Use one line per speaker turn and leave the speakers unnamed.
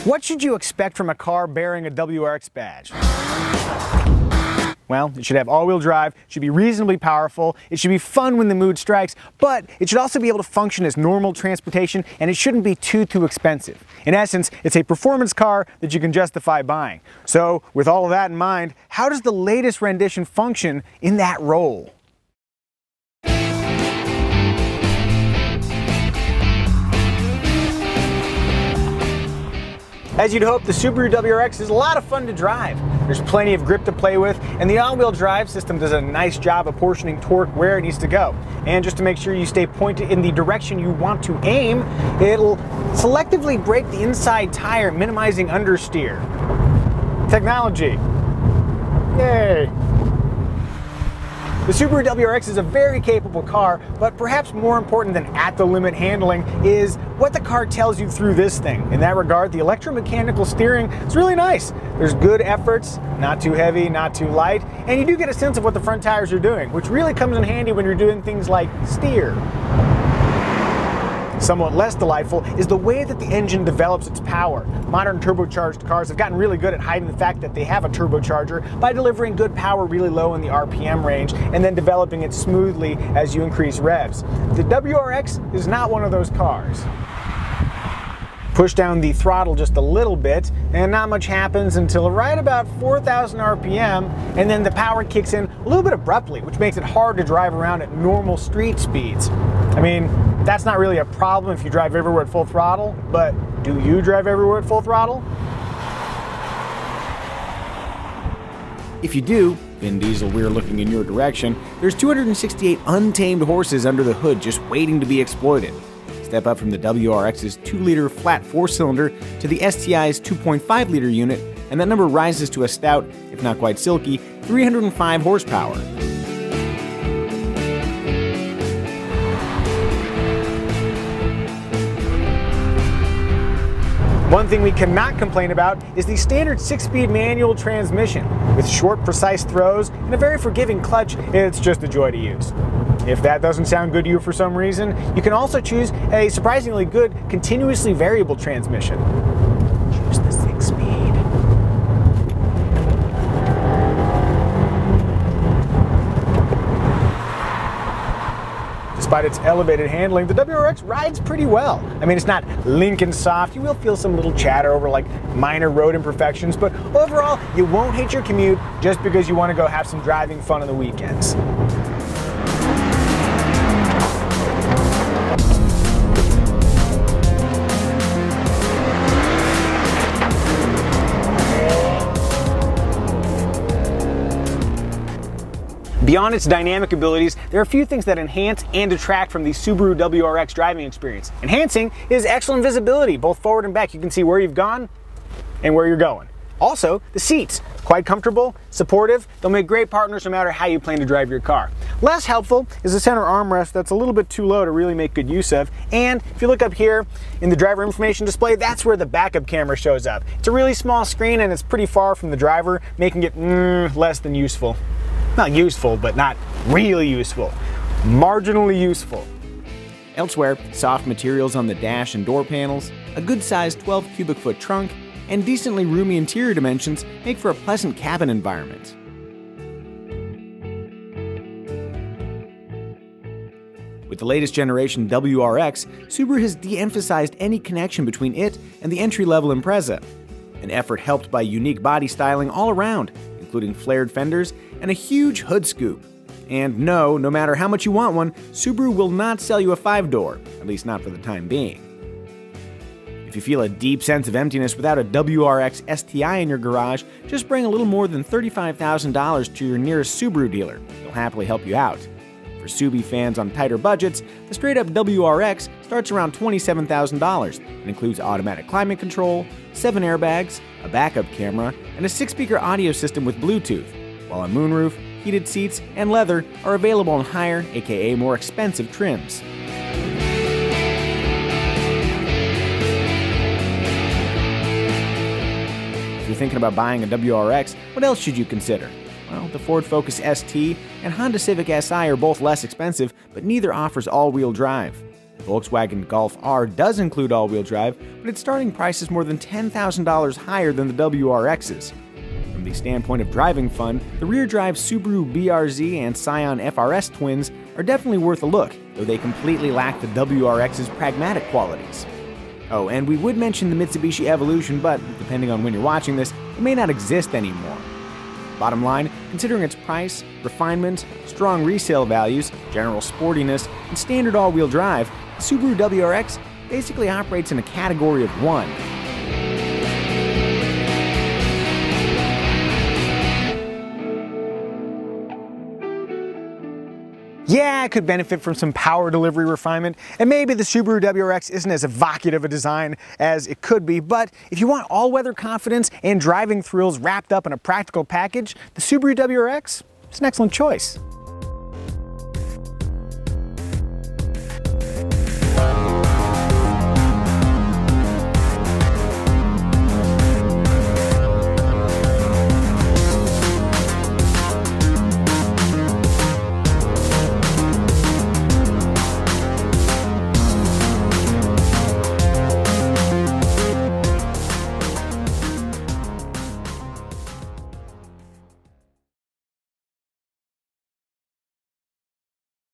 What should you expect from a car bearing a WRX badge? Well, it should have all-wheel drive, it should be reasonably powerful, it should be fun when the mood strikes, but it should also be able to function as normal transportation, and it shouldn't be too expensive. In essence, it's a performance car that you can justify buying. So, with all of that in mind, how does the latest rendition function in that role? As you'd hope, the Subaru WRX is a lot of fun to drive. There's plenty of grip to play with, and the all-wheel drive system does a nice job apportioning torque where it needs to go. And just to make sure you stay pointed in the direction you want to aim, it'll selectively brake the inside tire, minimizing understeer. Technology. Yay! The Subaru WRX is a very capable car, but perhaps more important than at-the-limit handling is what the car tells you through this thing. In that regard, the electromechanical steering is really nice. There's good efforts, not too heavy, not too light, and you do get a sense of what the front tires are doing, which really comes in handy when you're doing things like steer. Somewhat less delightful is the way that the engine develops its power. Modern turbocharged cars have gotten really good at hiding the fact that they have a turbocharger by delivering good power really low in the RPM range and then developing it smoothly as you increase revs. The WRX is not one of those cars. Push down the throttle just a little bit and not much happens until right about 4,000 RPM, and then the power kicks in a little bit abruptly, which makes it hard to drive around at normal street speeds. I mean, that's not really a problem if you drive everywhere at full throttle, but do you drive everywhere at full throttle? If you do, Vin Diesel, we're looking in your direction, there's 268 untamed horses under the hood just waiting to be exploited. Step up from the WRX's 2-liter flat 4-cylinder to the STI's 2.5-liter unit, and that number rises to a stout, if not quite silky, 305 horsepower. One thing we cannot complain about is the standard 6-speed manual transmission. With short, precise throws and a very forgiving clutch, it's just a joy to use. If that doesn't sound good to you for some reason, you can also choose a surprisingly good, continuously variable transmission. Choose the 6-speed. Despite its elevated handling, the WRX rides pretty well. I mean, it's not Lincoln soft. You will feel some little chatter over like minor road imperfections, but overall, you won't hate your commute just because you want to go have some driving fun on the weekends. Beyond its dynamic abilities, there are a few things that enhance and detract from the Subaru WRX driving experience. Enhancing is excellent visibility, both forward and back. You can see where you've gone and where you're going. Also, the seats, quite comfortable, supportive. They'll make great partners no matter how you plan to drive your car. Less helpful is the center armrest that's a little bit too low to really make good use of. And if you look up here in the driver information display, that's where the backup camera shows up. It's a really small screen and it's pretty far from the driver, making it less than useful. Not useful, but not really useful. Marginally useful. Elsewhere, soft materials on the dash and door panels, a good-sized 12 cubic foot trunk, and decently roomy interior dimensions make for a pleasant cabin environment. With the latest generation WRX, Subaru has de-emphasized any connection between it and the entry-level Impreza, an effort helped by unique body styling all around, including flared fenders and a huge hood scoop. And no matter how much you want one, Subaru will not sell you a 5-door, at least not for the time being. If you feel a deep sense of emptiness without a WRX STI in your garage, just bring a little more than $35,000 to your nearest Subaru dealer. They'll happily help you out. For Subi fans on tighter budgets, the straight-up WRX starts around $27,000 and includes automatic climate control, 7 airbags, a backup camera, and a 6-speaker audio system with Bluetooth, while a moonroof, heated seats, and leather are available on higher, aka more expensive trims. If you're thinking about buying a WRX, what else should you consider? Well, the Ford Focus ST and Honda Civic Si are both less expensive, but neither offers all-wheel drive. Volkswagen Golf R does include all-wheel drive, but its starting price is more than $10,000 higher than the WRX's. From the standpoint of driving fun, the rear-drive Subaru BRZ and Scion FRS twins are definitely worth a look, though they completely lack the WRX's pragmatic qualities. Oh, and we would mention the Mitsubishi Evolution, but depending on when you're watching this, it may not exist anymore. Bottom line, considering its price, refinement, strong resale values, general sportiness, and standard all-wheel drive, the Subaru WRX basically operates in a category of one. Yeah, it could benefit from some power delivery refinement, and maybe the Subaru WRX isn't as evocative a design as it could be, but if you want all-weather confidence and driving thrills wrapped up in a practical package, the Subaru WRX is an excellent choice.